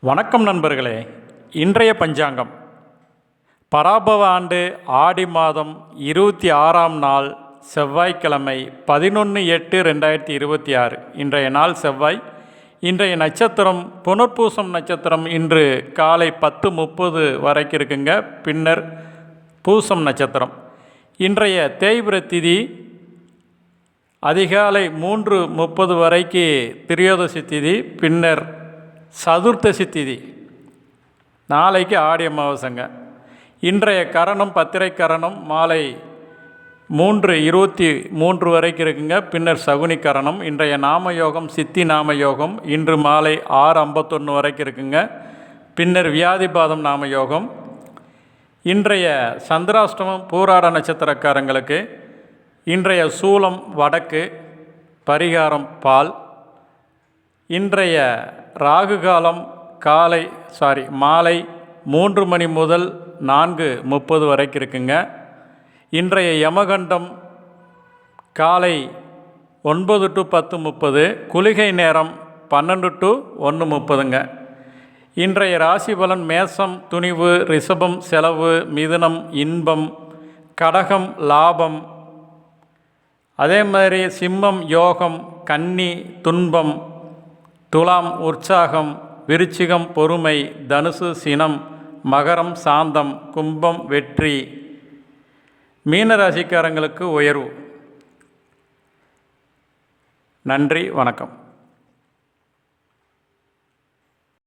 வணக்கம் நண்பர்களே. இன்றைய பஞ்சாங்கம் பராபவ ஆண்டு ஆடி மாதம் 26ஆம் நாள் செவ்வாய்க்கிழமை 11/8/2026. இன்றைய நாள் செவ்வாய். இன்றைய நட்சத்திரம் புனர்பூசம் நட்சத்திரம். இன்று காலை 10:30 வரைக்கும் இருக்குங்க. பின்னர் பூசம் நட்சத்திரம். இன்றைய தேய்பிறை திதி அதிகாலை 3:30 வரைக்கு திரியோதசி திதி, பின்னர் சதுர்த்தசி திதி. நாளைக்கு ஆடி அமாவாசைங்க. இன்றைய கரணம் பத்திரை கரணம் மாலை 3:23 வரைக்கும் இருக்குங்க. பின்னர் சகுனி கரணம். இன்றைய நாமயோகம் சித்தி நாமயோகம். இன்று மாலை 6:51 வரைக்கும் இருக்குங்க. பின்னர் வியாதிபாதம் நாமயோகம். இன்றைய சந்திராஷ்டமம் பூராட நட்சத்திரக்காரங்களுக்கு. இன்றைய சூலம் வடக்கு, பரிகாரம் பால். இன்றைய ராகு காலம் மாலை 3 மணி முதல் 4:30 வரைக்கும் இருக்குங்க. இன்றைய யமகண்டம் காலை 9 to 10:30, குளிகை நேரம் 12 to 1:30ங்க. இன்றைய ராசி பலன் மேசம் துணிவு, ரிஷபம் செலவு, மிதுனம் இன்பம், கடகம் லாபம், அதே மாதிரி சிம்மம் யோகம், கன்னி துன்பம், துலாம் உற்சாகம், விருச்சிகம் பொறுமை, தனுசு சினம், மகரம் சாந்தம், கும்பம் வெற்றி. மீனராசிக்காரங்களுக்கு உயர்வு. நன்றி, வணக்கம்.